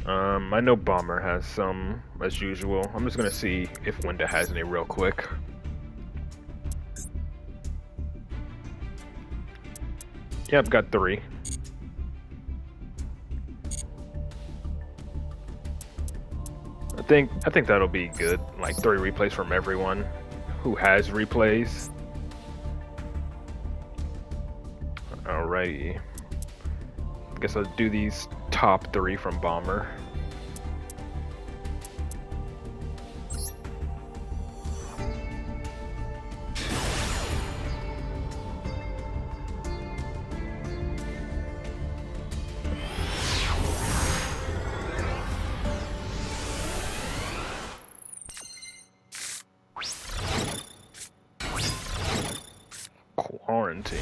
I know Bomber has some, as usual. I'm just gonna see if Winda has any real quick. Yep, got 3. I think that'll be good. Like 3 replays from everyone who has replays. Alrighty. Guess I'll do these top 3 from Bomber. Quarantine.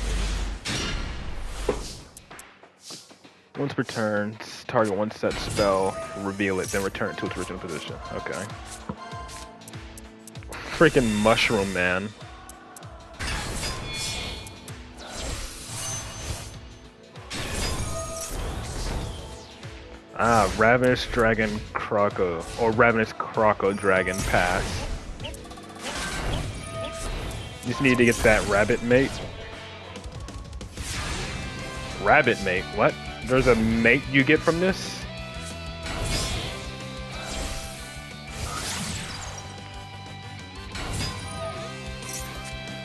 Once per turn, target one set spell, reveal it, then return it to its original position. Okay. Freaking Mushroom Man. Ah, Ravenous Dragon Croco, or Ravenous Croco Dragon Pass. Just need to get that Rabbit Mate. Rabbit Mate? What? There's a mate you get from this?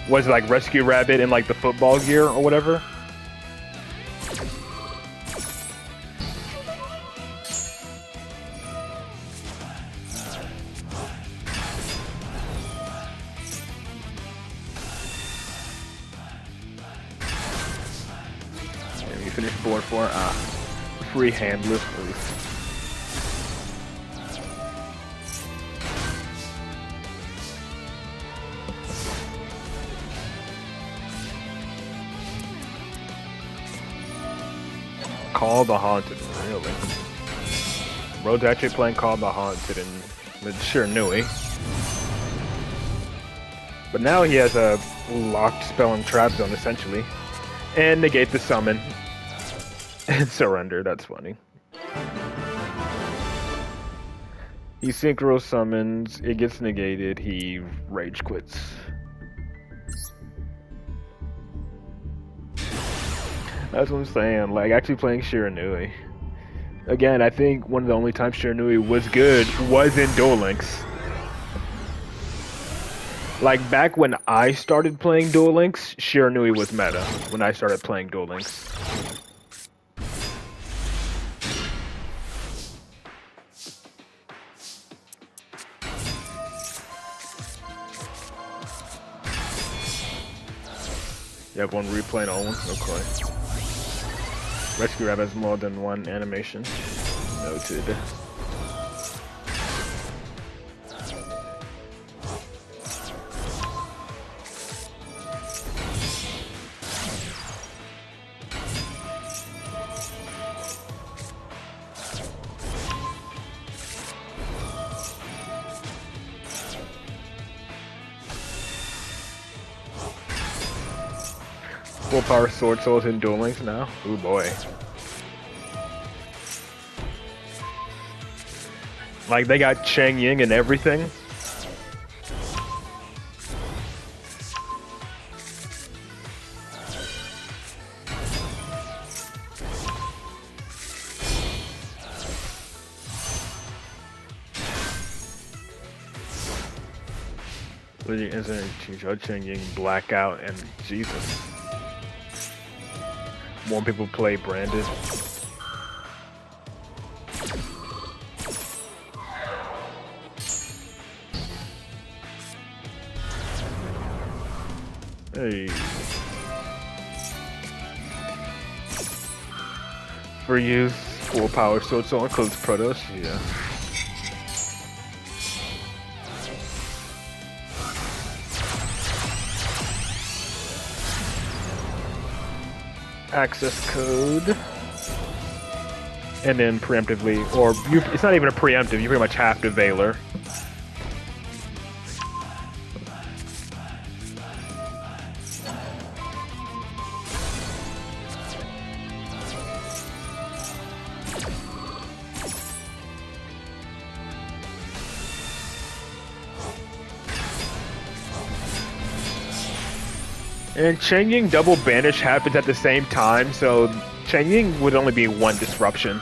Was it like Rescue Rabbit in like the football gear or whatever? You finish board 4. Free handless. Call the Haunted, really? Bro's actually playing Call the Haunted and with Shiranui. But now he has a locked spell and trap zone essentially. And negate the summon. And surrender, that's funny. He synchro summons, it gets negated, he rage quits. That's what I'm saying, like actually playing Shiranui. Again, I think one of the only times Shiranui was good was in Duel Links. Like back when I started playing Duel Links, Shiranui was meta when I started playing Duel Links. You have one replay and all one? Okay. Rescue Rabbit has more than one animation. Noted. Full power sword souls in Duel Links now? Ooh boy. Like they got Chang Ying and everything. Literally instant change Chang Ying, Blackout, and Jesus. More people play Branded. Hey. For use, full power sword soul includes Protos, yeah. Access code. And then preemptively, or it's not even a preemptive, you pretty much have to Veiler. And Chang Ying double banish happens at the same time, so Chang Ying would only be one disruption.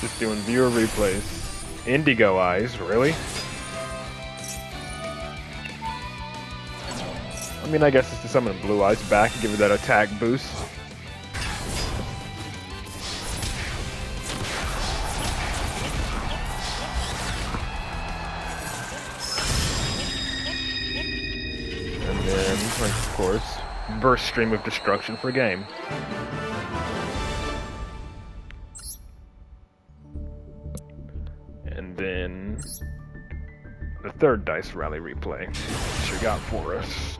Just doing viewer replays. Indigo eyes, really? I mean, I guess it's to summon blue eyes back and give it that attack boost. And then, of course, burst stream of destruction for game. And then the third dice rally replay. What you got for us?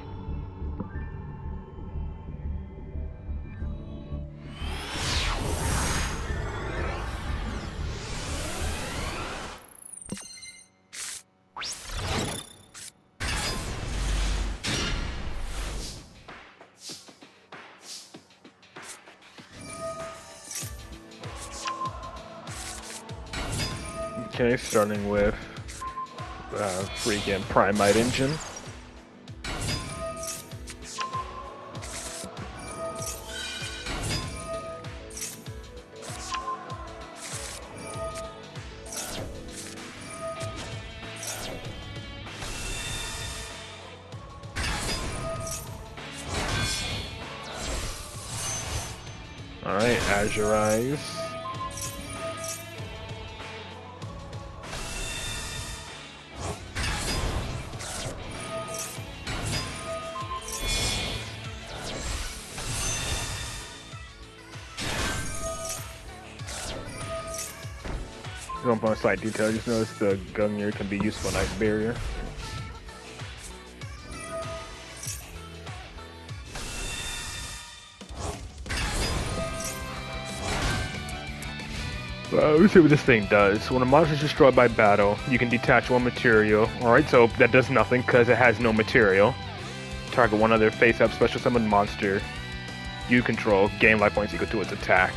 Okay, starting with freaking Primite Engine. Alright, Azure Eyes. Going on slight detail, just noticed the Gungnir can be useful in Ice Barrier. Let's see what this thing does. When a monster is destroyed by battle, you can detach one material. Alright, so that does nothing because it has no material. Target one other face-up special summon monster you control. Gain life points equal to its attack.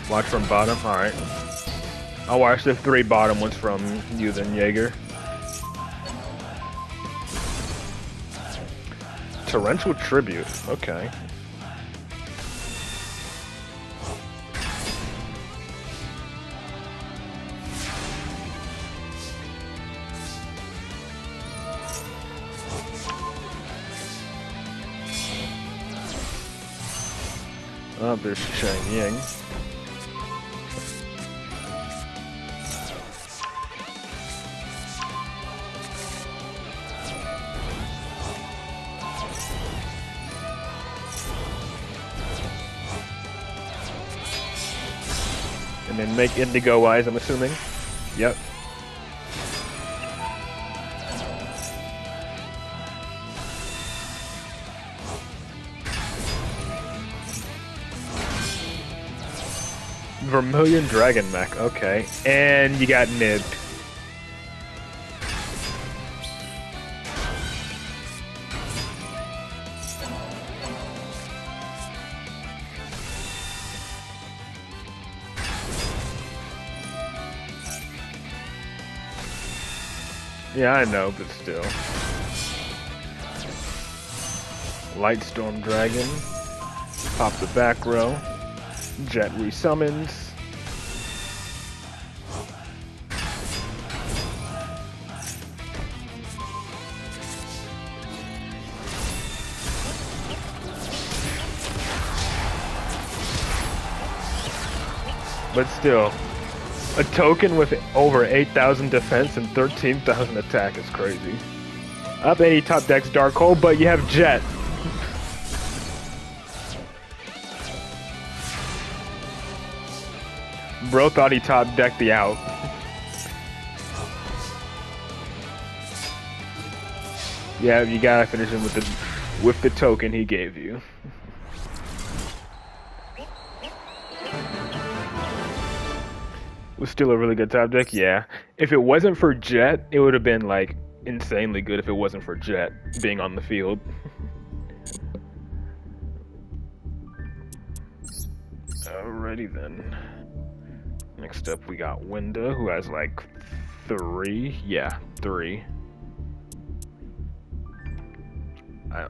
Watch from bottom, alright. I'll watch the 3 bottom ones from you then, Jaeger. Torrential Tribute, okay. Oh, there's Chang Ying. And then make Indigo Eyes, I'm assuming. Yep. Vermilion Dragon Mech, okay. And you got nibbed. Yeah, I know, but still. Lightstorm Dragon. Pop the back row. Jet resummons. But still, a token with over 8,000 defense and 13,000 attack is crazy. Up 80 top decks Dark Hole, but you have Jet. Bro thought he top decked the out. Yeah, you gotta finish him with with the token he gave you. Was still a really good top deck, yeah. If it wasn't for Jet, it would have been like insanely good if it wasn't for Jet being on the field. Alrighty then. Next up we got Winda, who has like 3. Yeah, 3.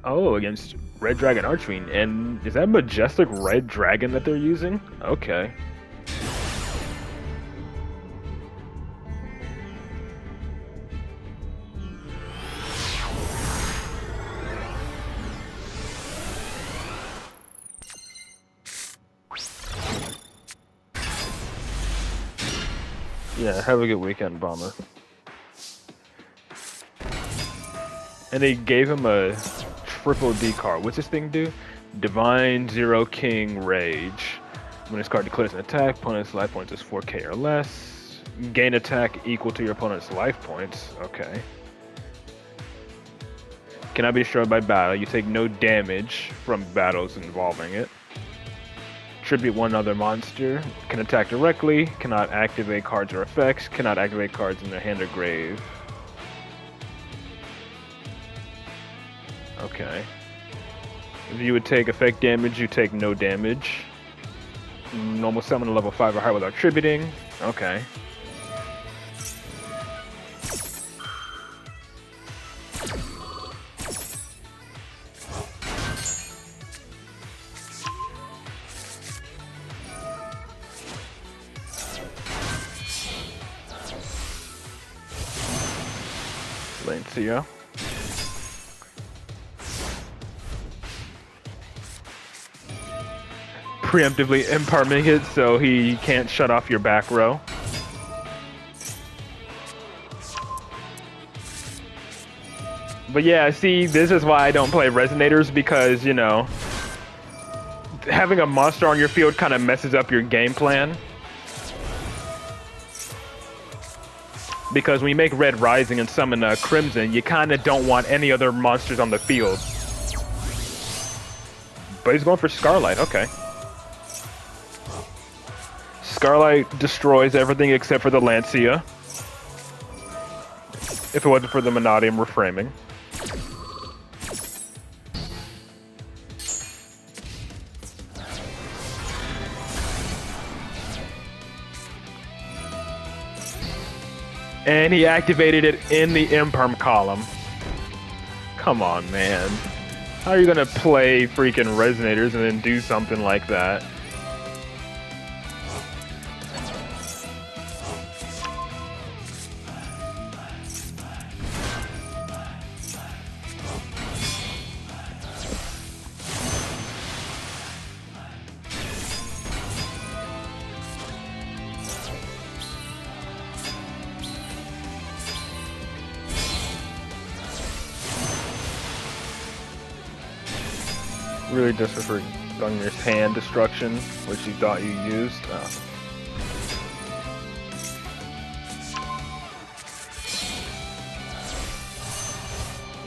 Oh, against Red Dragon Archfiend. And is that Majestic Red Dragon that they're using? Okay. Yeah, have a good weekend, Bomber. And they gave him a triple D card. What's this thing do? Divine Zero King Rage. When this card declares an attack, opponent's life points is 4k or less. Gain attack equal to your opponent's life points. Okay. Cannot be destroyed by battle. You take no damage from battles involving it. Tribute one other monster. Can attack directly. Cannot activate cards or effects. Cannot activate cards in their hand or grave. Okay. If you would take effect damage, you take no damage. Normal summon a level 5 or higher without tributing. Okay. Lancia. Preemptively imperming it so he can't shut off your back row. But yeah, see, this is why I don't play Resonators, because, you know, having a monster on your field kind of messes up your game plan. Because when you make Red Rising and summon Crimson, you kind of don't want any other monsters on the field. But he's going for Scarlight, okay. Scarlight destroys everything except for the Lancia. If it wasn't for the Monadium reframing. And he activated it in the Imperm column. Come on, man. How are you gonna play freaking Resonators and then do something like that? Really just for Gungnir's hand destruction, which you thought you used.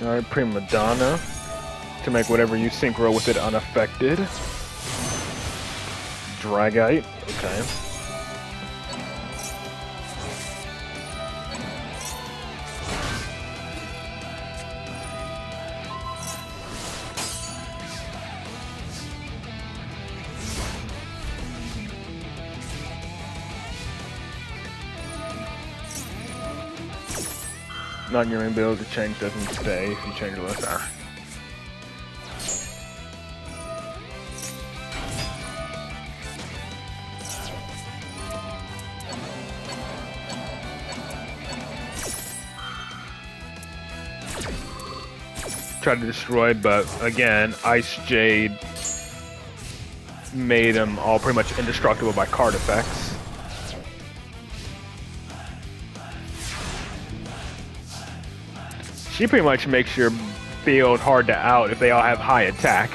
Alright, Prima Donna to make whatever you synchro with it unaffected. Dragite, okay. Not in your main build, the change doesn't stay if you change your list. Tried to destroy, but again, Ice Jade made them all pretty much indestructible by card effects. She pretty much makes your field hard to out if they all have high attack.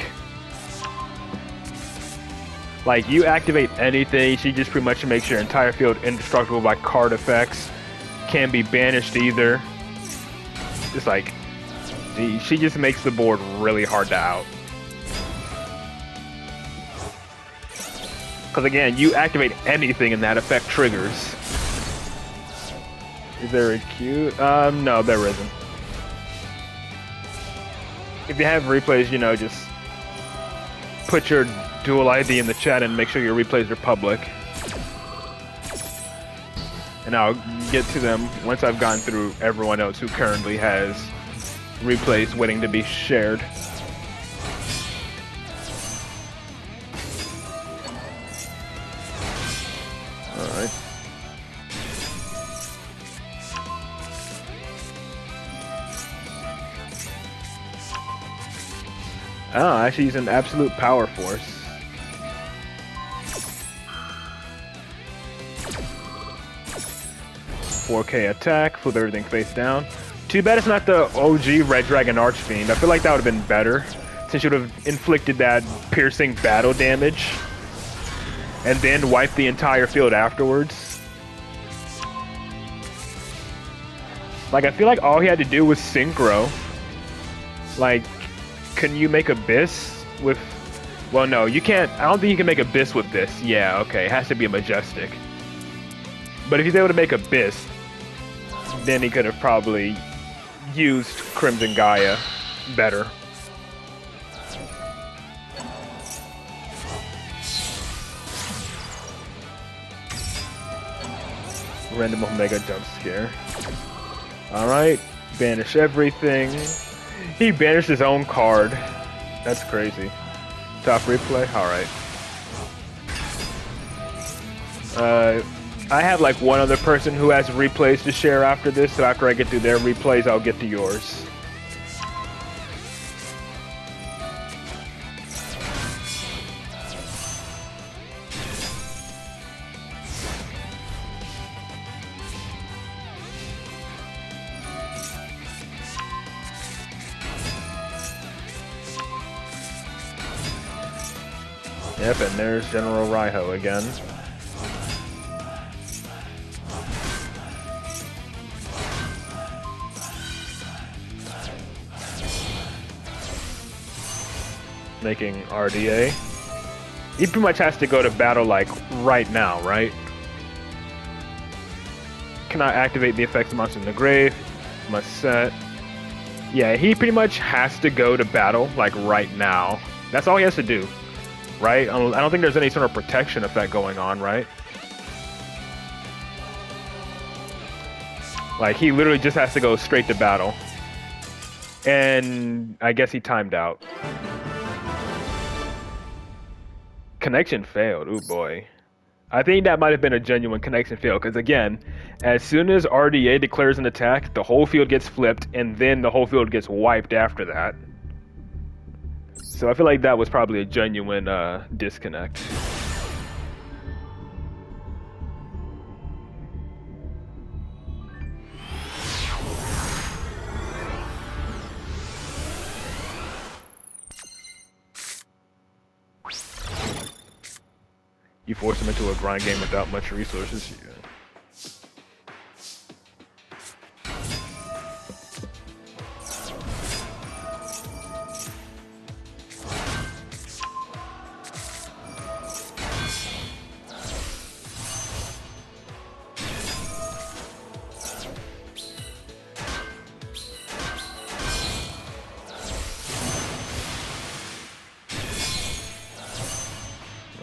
Like, you activate anything, she just pretty much makes your entire field indestructible by card effects. Can't be banished either. It's like, She just makes the board really hard to out. Because again, you activate anything and that effect triggers. Is there a Q? No, there isn't. If you have replays, you know, just put your Duel ID in the chat and make sure your replays are public. And I'll get to them once I've gone through everyone else who currently has replays waiting to be shared. Alright. Oh, actually use an absolute power force. .4K attack, flip everything face down. Too bad it's not the OG Red Dragon Archfiend. I feel like that would have been better, since you would have inflicted that piercing battle damage and then wiped the entire field afterwards. Like, I feel like all he had to do was synchro. Like, can you make Abyss with... Well, no, you can't. I don't think you can make Abyss with this. Yeah, okay, it has to be a Majestic. But if he's able to make Abyss, then he could have probably used Crimson Gaia better. Random Omega jump scare. Alright, banish everything. He banished his own card. That's crazy. Top replay? Alright. I have like one other person who has replays to share after this, so after I get through their replays, I'll get to yours. Yep, and there's General Raiho again. Making RDA. He pretty much has to go to battle like right now, right? Cannot activate the effects of monster in the grave. Must set. Yeah, he pretty much has to go to battle like right now. That's all he has to do, right? I don't think there's any sort of protection effect going on, right? Like, he literally just has to go straight to battle. And I guess he timed out. Connection failed. Ooh, boy. I think that might have been a genuine connection fail, because again, as soon as RDA declares an attack, the whole field gets flipped, and then the whole field gets wiped after that. So I feel like that was probably a genuine disconnect. You force him into a grind game without much resources. Yeah.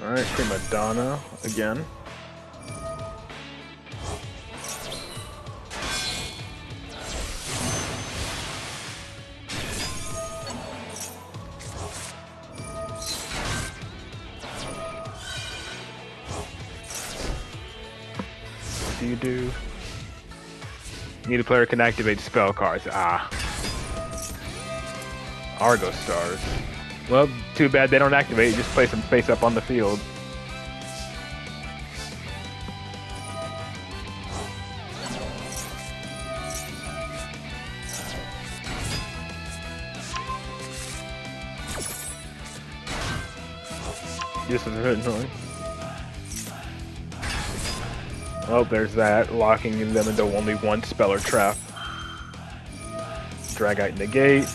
Alright, Prima Donna again. What do you do? Need a player can activate spell cards. Ah. Argo Stars. Well, too bad they don't activate. You just place them face up on the field. This is annoying. Oh, there's that. Locking them into only one spell or trap. Drag out negate.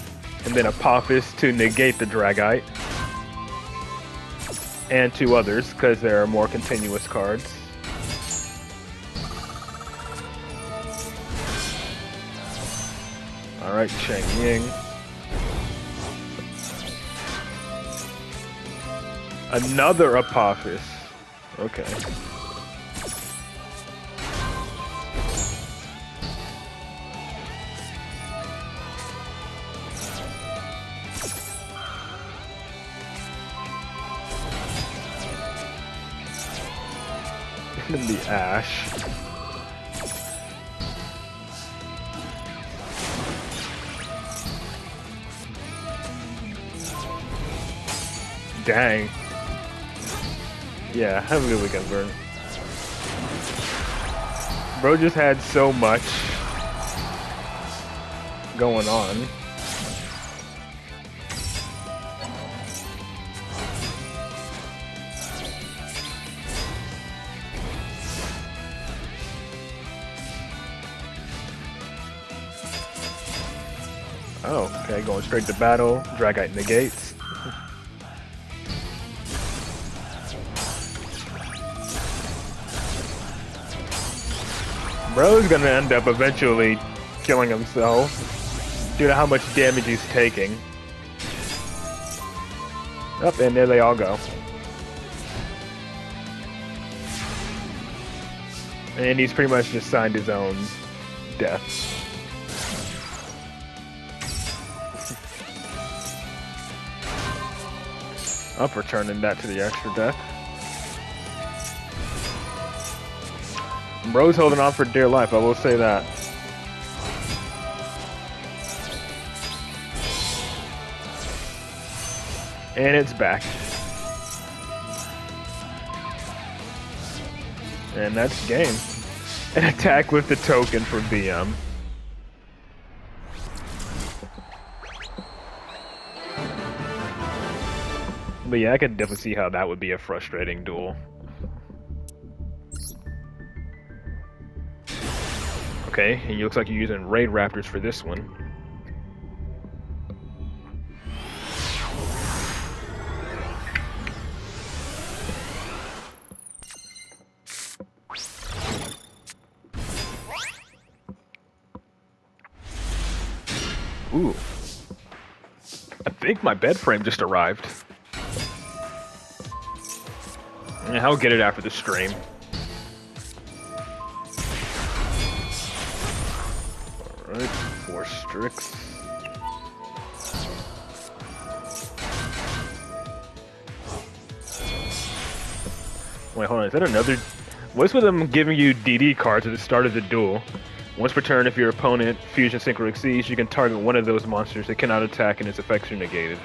and then Apophis to negate the Dragite, and 2 others because there are more continuous cards. Alright, Chang Ying. Another Apophis. Okay. And the Ash. Dang. Yeah, have a good weekend, Vern. Bro just had so much going on. Oh, okay, going straight to battle. Dragite negates. Bro's gonna end up eventually killing himself due to how much damage he's taking. Up, and there they all go. And he's pretty much just signed his own death. Up, returning that to the extra death. Bro's holding on for dear life, I will say that. And it's back. And that's game. An attack with the token for BM. But yeah, I could definitely see how that would be a frustrating duel. Okay, and it looks like you're using Raid Raptors for this one. Ooh. I think my bed frame just arrived. Yeah, I'll get it after the stream. Alright, 4 Strix. Wait, hold on, is that another... What's with them giving you DD cards at the start of the duel? Once per turn, if your opponent Fusion Synchro exceeds, you can target one of those monsters that cannot attack and its effects are negated.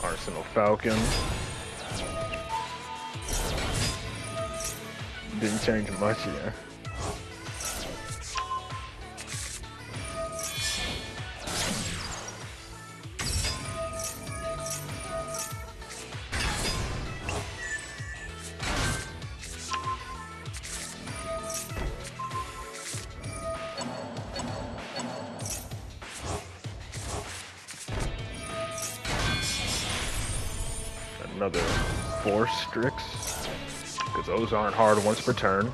Arsenal Falcon. Didn't change much here. Another 4 Strix, because those aren't hard once per turn.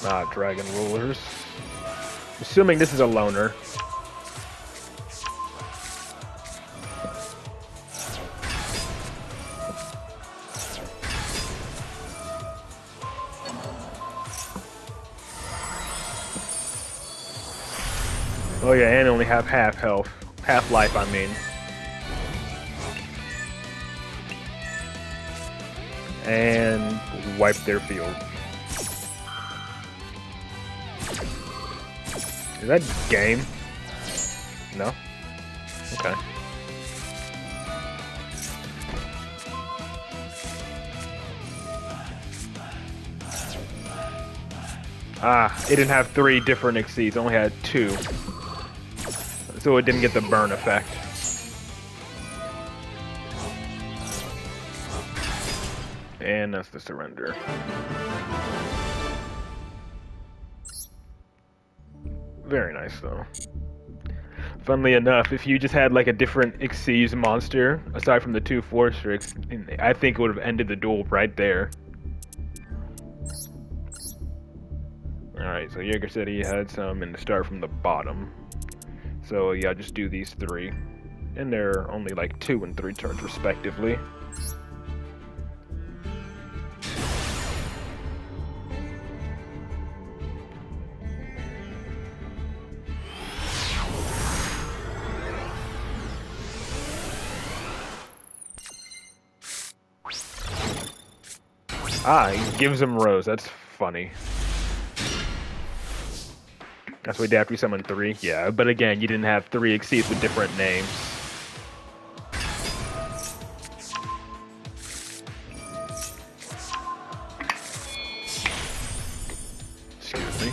Ah, Dragon Rulers. Assuming this is a loner. Oh yeah, and only have half health. Half life, I mean. And wipe their field. Is that game? No? Okay. Ah, it didn't have 3 different exceeds, it only had 2. so it didn't get the burn effect. And that's the surrender. Very nice, though. Funnily enough, if you just had like a different Xyz monster, aside from the 2 4-strikes, I think it would have ended the duel right there. Alright, so Jaeger said he had some, and to start from the bottom. So yeah, just do these 3. And they're only like 2 and 3 turns respectively. Ah, he gives him Rose. That's funny. That's what he did after he summoned 3? Yeah, but again, you didn't have 3 Xyz with different names. Excuse me.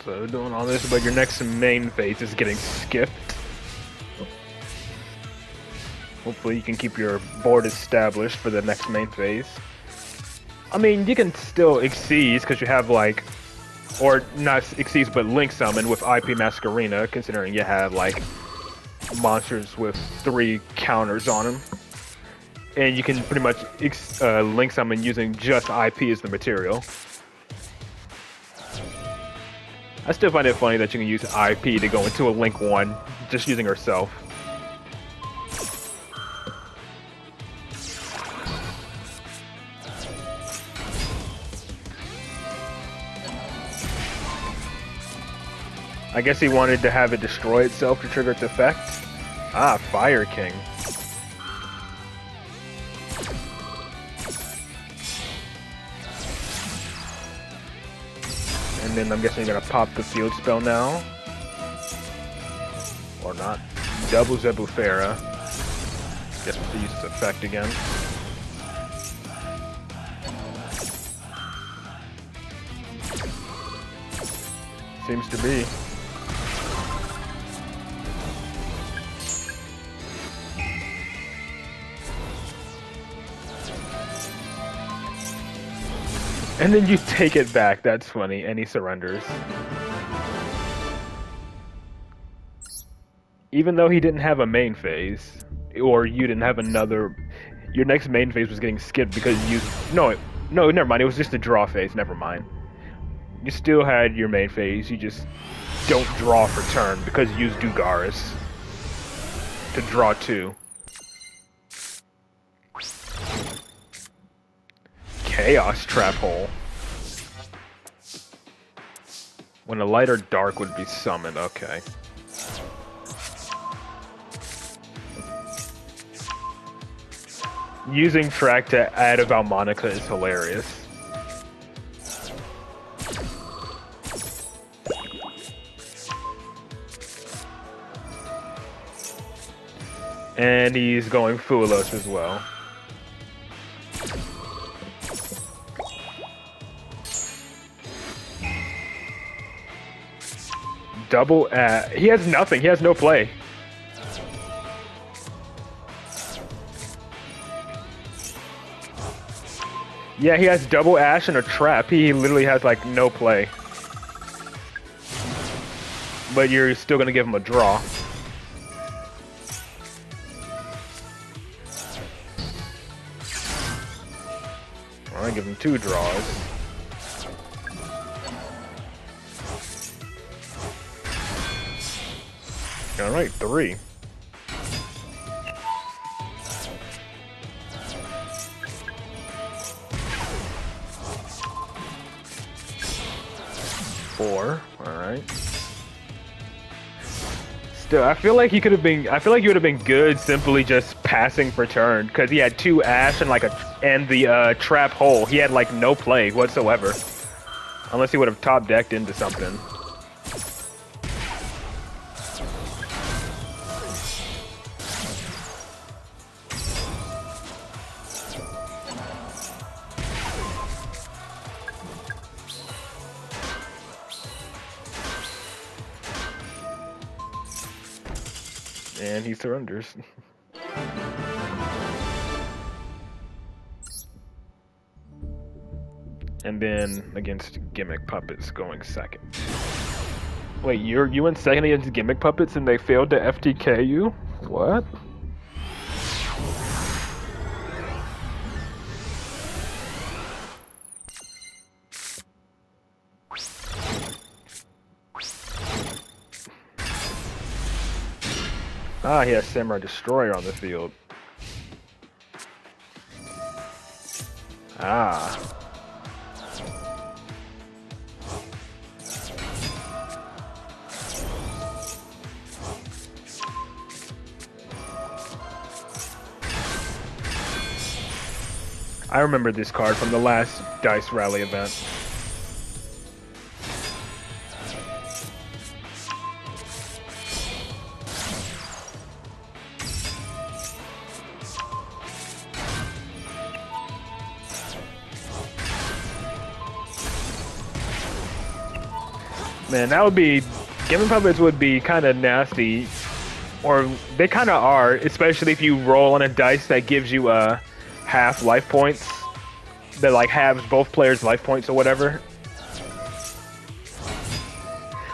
So doing all this, but your next main phase is getting skipped. Hopefully you can keep your board established for the next main phase. I mean, you can still Xyz because you have like, or not Xyz, but Link Summon with IP Masquerena, considering you have like monsters with 3 counters on them. And you can pretty much Link Summon using just IP as the material. I still find it funny that you can use IP to go into a Link 1, just using herself. I guess he wanted to have it destroy itself to trigger its effect. Ah, Fire King. And then I'm guessing you're gonna pop the field spell now. Or not. Double Zebufera. Guess we'll have to use its effect again. Seems to be. And then you take it back, that's funny, and he surrenders. Even though he didn't have a main phase, or you didn't have another, your next main phase was getting skipped because you, no, never mind, it was just a draw phase, never mind. You still had your main phase, you just don't draw for turn because you use Dugaris to draw 2. Chaos Trap Hole. When a light or dark would be summoned, okay. Using track to add a Valmonica is hilarious. And he's going Fulos as well. Double he has nothing, he has no play. Yeah, he has double Ash and a trap. He literally has like no play. But you're still gonna give him a draw. Alright, give him 2 draws. Alright, 3. Four. Alright. Still, I feel like he could have been. I feel like he would have been good simply just passing for turn because he had 2 Ash and the trap hole. He had like no play whatsoever, unless he would have top decked into something. And he surrenders. And then against Gimmick Puppets going second. Wait, you went second against Gimmick Puppets and they failed to FTK you? What? Ah, he has Samurai Destroyer on the field. Ah. I remember this card from the last Dice Rally event. Man, that would be... Gimmick Puppets would be kind of nasty. Or they kind of are, especially if you roll on a dice that gives you half life points. That like halves both players' life points or whatever.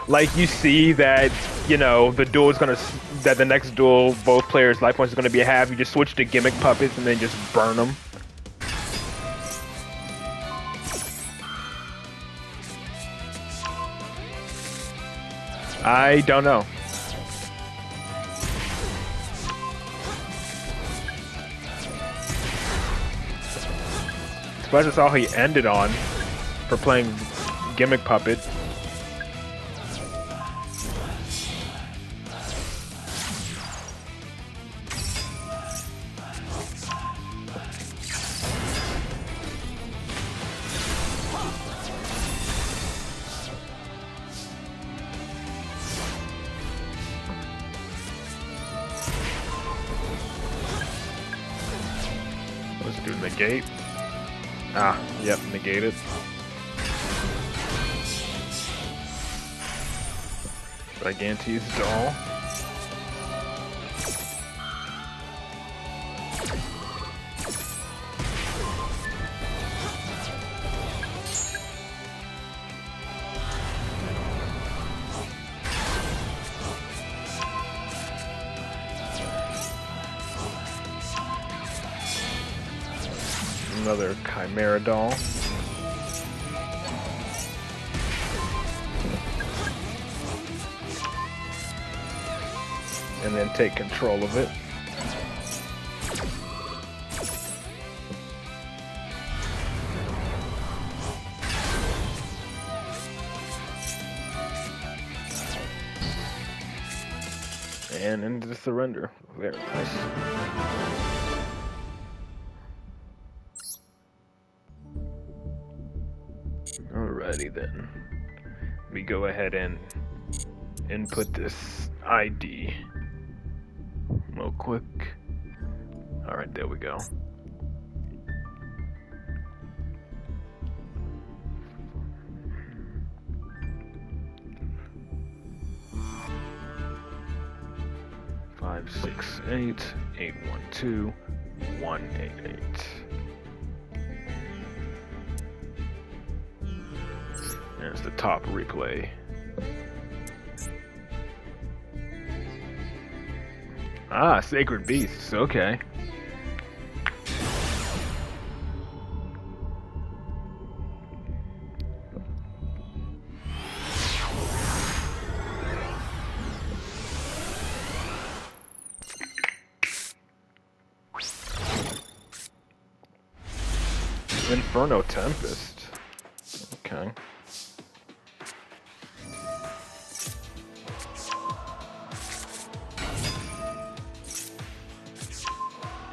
Like you see that, you know, the duel is gonna... That the next duel, both players' life points is gonna be a half. You just switch to Gimmick Puppets and then just burn them. I don't know. Suppose that's all he ended on for playing Gimmick Puppet. Let's do negate. Ah, yep, negated. Gigante's doll. Another Chimera doll. And then take control of it. And into the surrender. Very nice. Alrighty then. We go ahead and input this ID real quick. Alright, there we go. Five, 6, 8, 8, 1, 2, 1, 8, 8. There's the top replay. Ah, Sacred Beasts, okay. Inferno Tempest. Okay.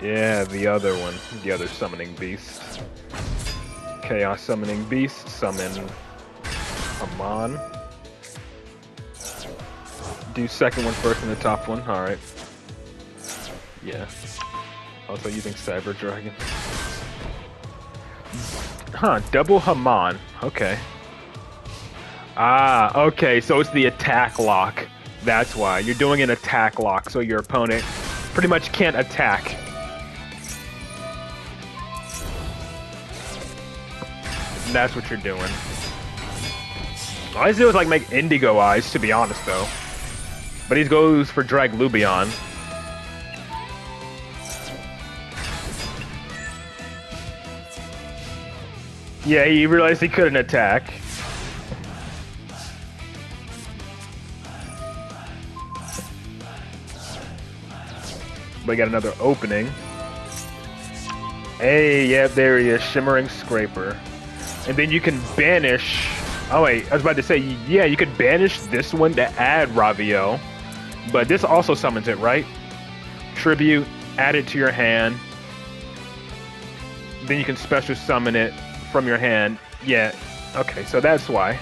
Yeah, the other one. The other summoning beast. Chaos summoning beast. Summon Amon. Do second one first and the top one. Alright. Yeah. Also using Cyber Dragon. Huh, double Haman. Okay. Ah, okay, so it's the attack lock. That's why. You're doing an attack lock, so your opponent pretty much can't attack. And that's what you're doing. All I do is like make Indigo Eyes, to be honest, though. But he goes for Draglubion. Yeah, he realized he couldn't attack. But he got another opening. Hey, yeah, there he is, Shimmering Scraper. And then you can banish... Oh wait, I was about to say, yeah, you could banish this one to add Ravio. But this also summons it, right? Tribute, add it to your hand. Then you can special summon it from your hand. Yeah, okay, so that's why.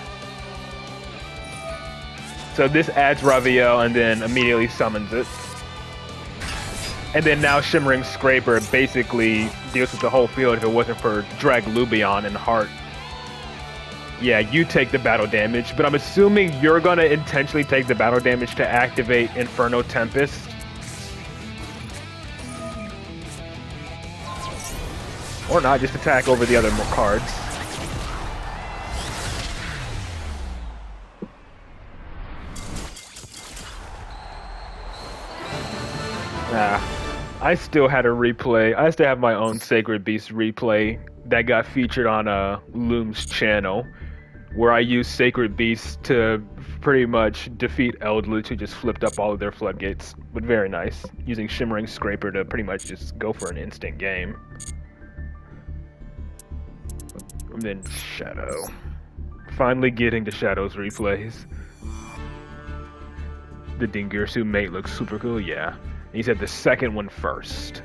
So this adds Ravio and then immediately summons it. And then now Shimmering Scraper basically deals with the whole field if it wasn't for Draglubion and Heart. Yeah, you take the battle damage, but I'm assuming you're gonna intentionally take the battle damage to activate Inferno Tempest. Or not, just attack over the other cards. I still had a replay. I still have my own Sacred Beast replay that got featured on Loom's channel, where I used Sacred Beast to pretty much defeat Eldritch, who just flipped up all of their floodgates. But very nice, using Shimmering Scraper to pretty much just go for an instant game. And then Shadow. Finally getting to Shadow's replays. The Dingirsu mate looks super cool, yeah. He said the second one first.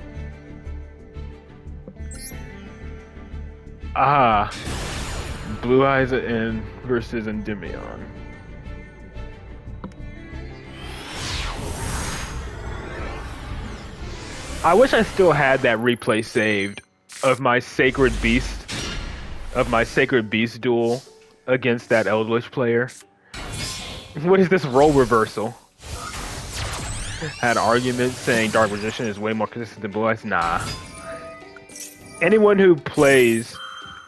Ah, Blue Eyes and versus Endymion. I wish I still had that replay saved of my Sacred Beast duel against that Eldritch player. What is this role reversal? Had arguments saying Dark Magician is way more consistent than Blue Eyes. Nah. Anyone who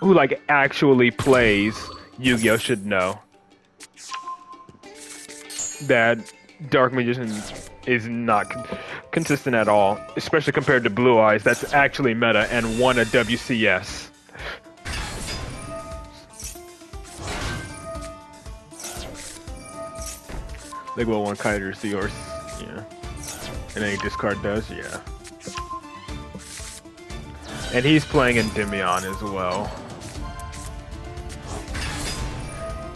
like actually plays Yu-Gi-Oh should know that Dark Magician is not consistent at all, especially compared to Blue Eyes. That's actually meta and won a WCS. Like what one Kaiser Seahorse, yeah. And any discard does, yeah. And he's playing Endymion as well.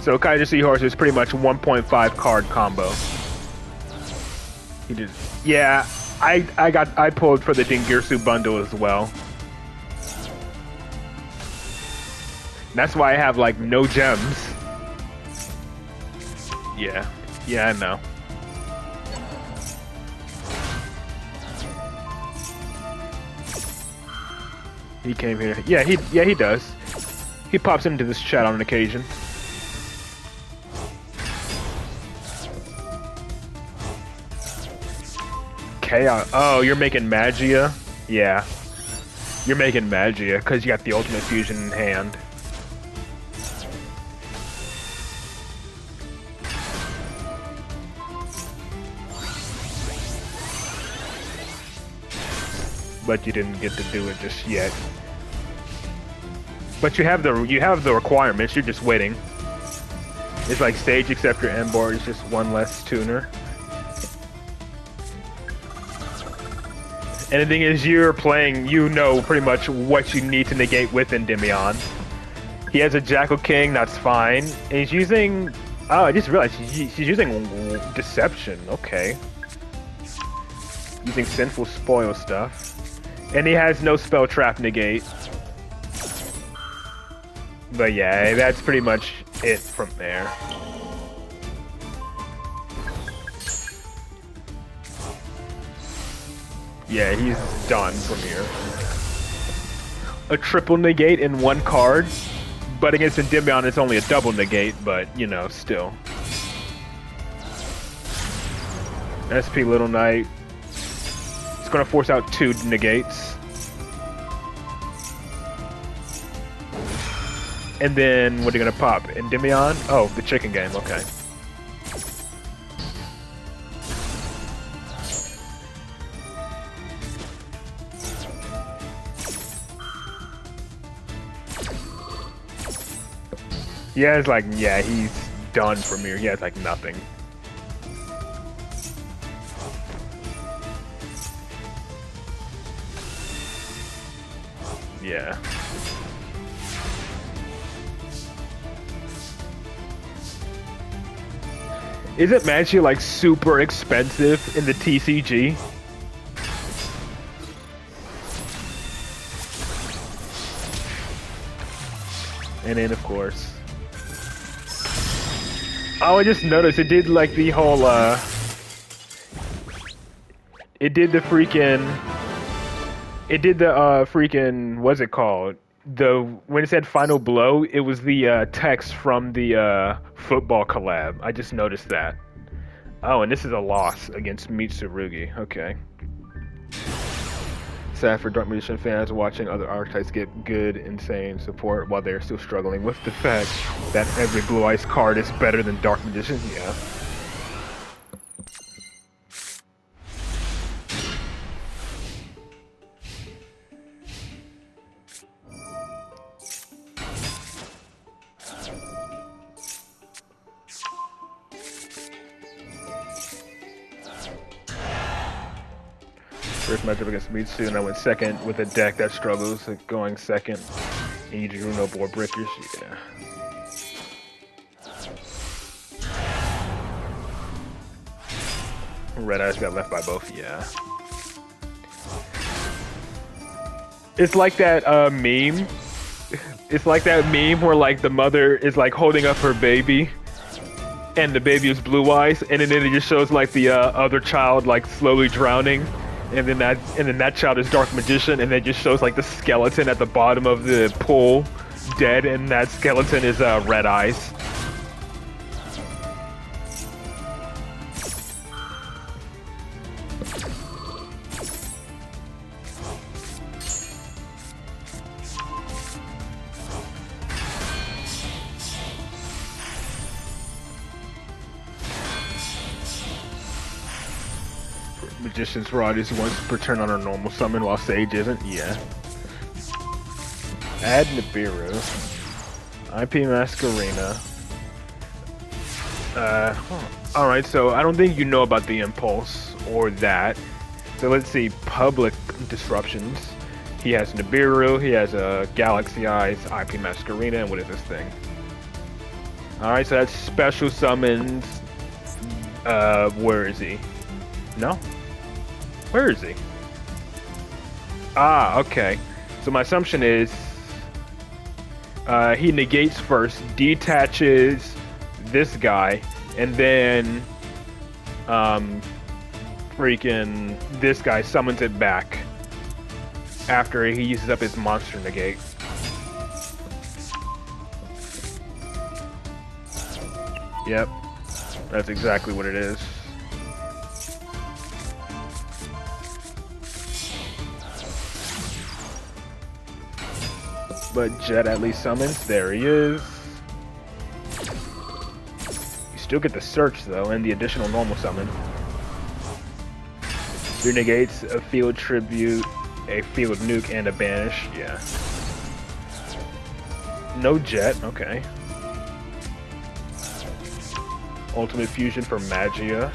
So Kaiser Seahorse is pretty much 1.5 card combo. He did, yeah. I pulled for the Dingirsu bundle as well. And that's why I have like no gems. Yeah, I know. He came here. Yeah, he does. He pops into this chat on an occasion. Chaos. Oh, you're making Magia? Yeah. You're making Magia because you got the Ultimate Fusion in hand. But you didn't get to do it just yet. But you have the requirements. You're just waiting. It's like Stage Acceptor Embar is just one less tuner. And the thing is, you're playing. You know pretty much what you need to negate with Endymion. He has a Jackal King. That's fine. And he's using. Oh, I just realized he's using Deception. Okay. Using Sinful Spoil stuff. And he has no spell trap negate. But yeah, that's pretty much it from there. Yeah, he's done from here. A triple negate in one card, but against Endymion it's only a double negate, but you know, still. SP Little Knight. It's gonna force out 2 negates. And then what are you gonna pop? Endymion? Oh, the chicken game, okay. Yeah, it's like, yeah, he's done from here. He has like nothing. Yeah. Isn't Magic like super expensive in the TCG? And then of course. Oh, I just noticed it did like the whole it did the freaking what's it called? When it said final blow, it was the text from the football collab. I just noticed that. Oh, and this is a loss against Mitsurugi. Okay. Sad for Dark Magician fans watching other archetypes get good, insane support while they're still struggling with the fact that every Blue Ice card is better than Dark Magician. Yeah. First matchup against Mitsu, and I went second with a deck that struggles at going second. And you drew no board breakers, yeah. Red Eyes got left by both, yeah. It's like that meme. It's like that meme where like the mother is like holding up her baby, and the baby is Blue Eyes, and then it just shows like the other child like slowly drowning. And then that child is Dark Magician, and it just shows like the skeleton at the bottom of the pool, dead, and that skeleton is Red Eyes. Magician's Rod is once per turn on a normal summon while Sage isn't? Yeah. Add Nibiru. IP Masquerena. Alright, so I don't think you know about the Impulse or that. So let's see, public disruptions. He has Nibiru, he has Galaxy Eyes, IP Masquerena, and what is this thing? Alright, so that's special summons. Where is he? No? Where is he? Ah, okay. So my assumption is he negates first, detaches this guy, and then freaking this guy summons it back after he uses up his monster negate. Yep, that's exactly what it is. But Jet at least summons. There he is. You still get the search though, and the additional normal summon. 3 negates, a field tribute, a field nuke, and a banish. Yeah. No Jet. Okay. Ultimate fusion for Magia.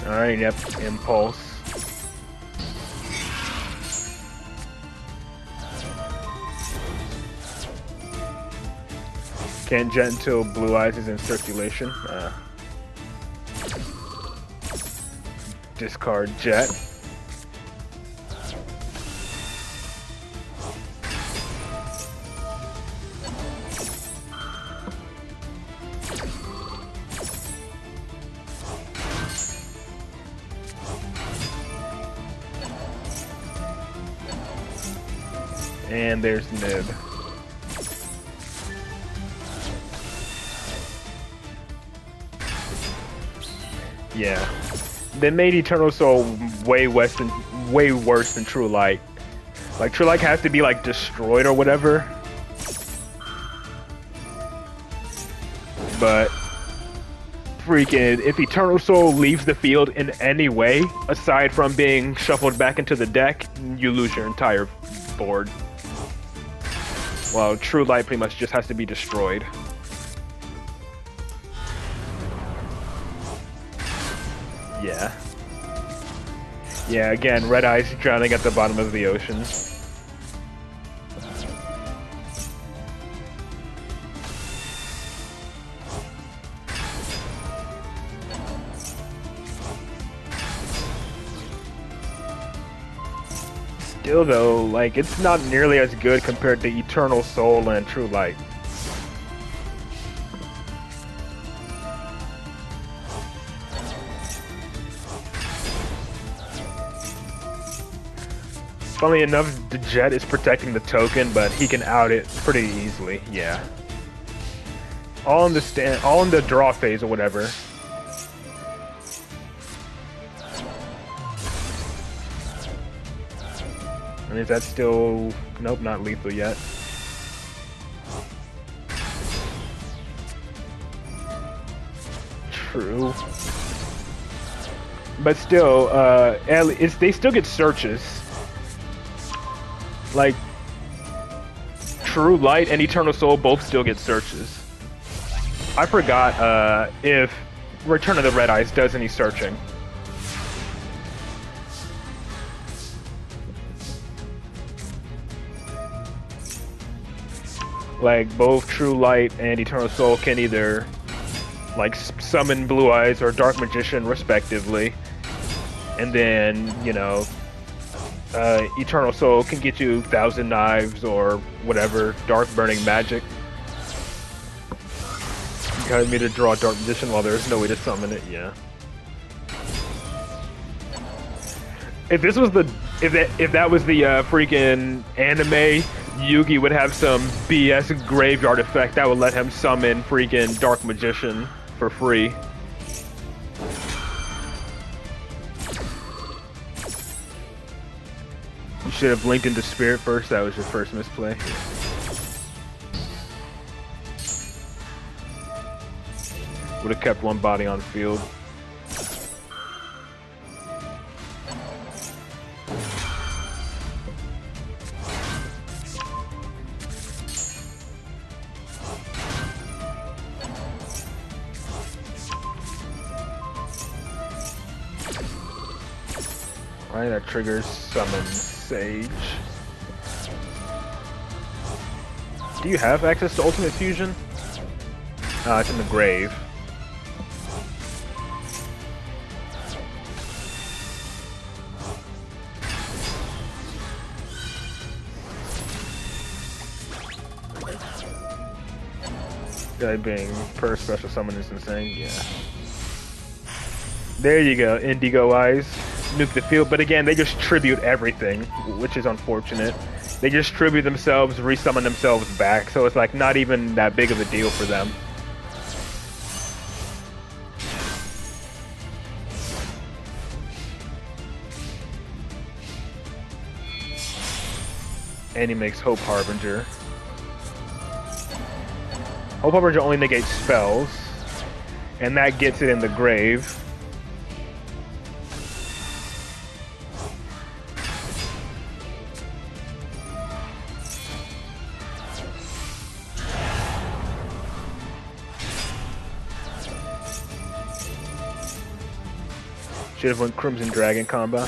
All right. Yep. Impulse. Can't Jet until Blue Eyes is in circulation. Discard Jet. And there's Nib. Yeah. They made Eternal Soul way worse than True Light. Like, True Light has to be, like, destroyed or whatever. But freaking, if Eternal Soul leaves the field in any way, aside from being shuffled back into the deck, you lose your entire board. Well, True Light pretty much just has to be destroyed. Yeah. Yeah, again, Red Eyes drowning at the bottom of the ocean. Still though, like, it's not nearly as good compared to Eternal Soul and True Light. Funnily enough, the Jet is protecting the token, but he can out it pretty easily, yeah. All in the draw phase or whatever. And is that still... Nope, not lethal yet. True. But still, they still get searches. Like, True Light and Eternal Soul both still get searches. I forgot if Return of the Red Eyes does any searching. Like, both True Light and Eternal Soul can either, like, summon Blue Eyes or Dark Magician, respectively. And then, you know, Eternal Soul can get you Thousand Knives or whatever, Dark Burning Magic. You got me to draw Dark Magician while there's no way to summon it, yeah. If this was the, if that was the freaking anime, Yugi would have some BS graveyard effect that would let him summon freaking Dark Magician for free. You should have linked into Spirit first, that was your first misplay. Would have kept one body on field. Alright, that triggers Summon Sage. Do you have access to Ultimate Fusion? It's in the grave. Guy being per special summon is insane, yeah. There you go, Indigo Eyes. Nuke the field, but again, they just tribute everything, which is unfortunate. They just tribute themselves, resummon themselves back, so it's like not even that big of a deal for them. And he makes Hope Harbinger. Hope Harbinger only negates spells, and that gets it in the grave. Should have went Crimson Dragon combo.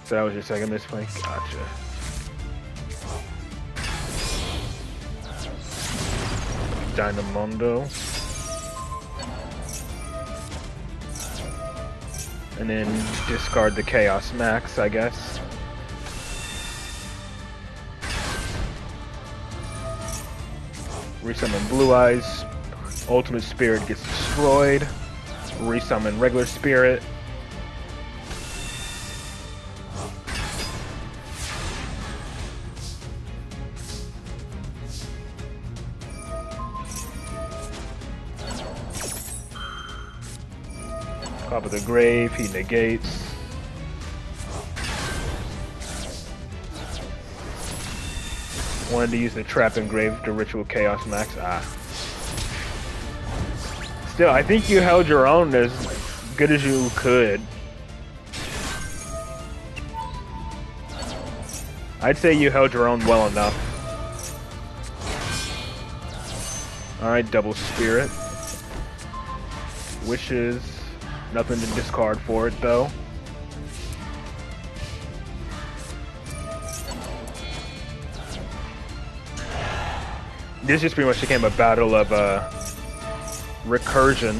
So that was your second misplay? Gotcha. Dynamondo. And then discard the Chaos Max, I guess. Resummon Blue Eyes. Ultimate Spirit gets destroyed. Resummon regular Spirit. Top of the Grave, he negates. Wanted to use the Trap Engrave to Ritual Chaos Max. Still, I think you held your own as good as you could. I'd say you held your own well enough. Alright, double Spirit. Wishes. Nothing to discard for it, though. This just pretty much became a battle of recursion,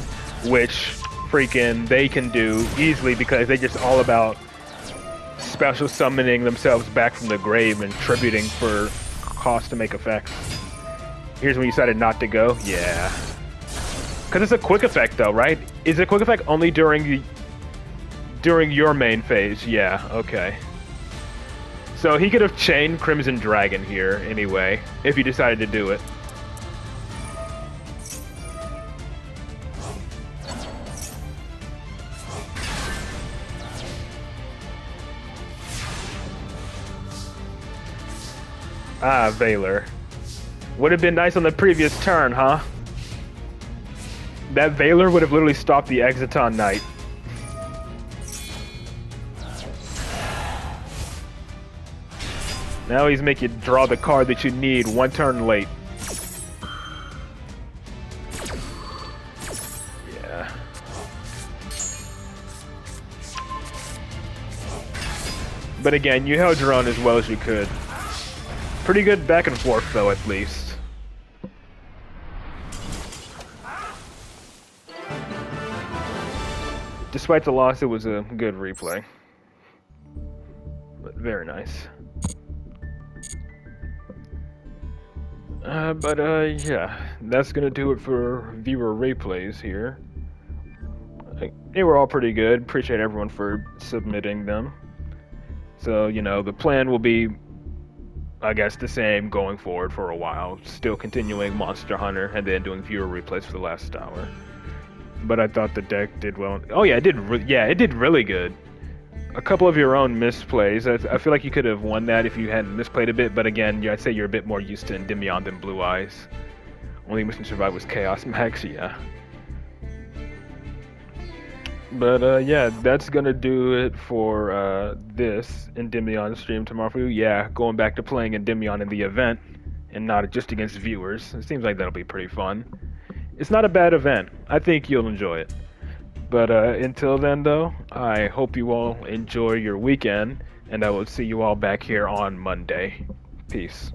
which freaking they can do easily because they're just all about special summoning themselves back from the grave and tributing for cost to make effects. Here's when you decided not to go. Yeah. Because it's a quick effect, though, right? Is it a quick effect only during your main phase? Yeah, okay. So he could have chained Crimson Dragon here, anyway, if he decided to do it. Ah, Valor. Would have been nice on the previous turn, huh? That Valor would have literally stopped the Exiton Knight. Now he's making you draw the card that you need one turn late. Yeah. But again, you held your own as well as you could. Pretty good back and forth, though, at least. Despite the loss, it was a good replay. But very nice. Yeah, that's gonna do it for viewer replays here. They were all pretty good. Appreciate everyone for submitting them. So, you know, the plan will be, I guess, the same going forward for a while. Still continuing Monster Hunter and then doing viewer replays for the last hour. But I thought the deck did well. Oh yeah, it did really good. A couple of your own misplays. I feel like you could have won that if you hadn't misplayed a bit, but again, I'd say you're a bit more used to Endymion than Blue Eyes. Only missing survive was Chaos Max, yeah. But yeah, that's gonna do it for this Endymion stream tomorrow for you. Yeah, going back to playing Endymion in the event and not just against viewers. It seems like that'll be pretty fun. It's not a bad event. I think you'll enjoy it. But until then, though, I hope you all enjoy your weekend, and I will see you all back here on Monday. Peace.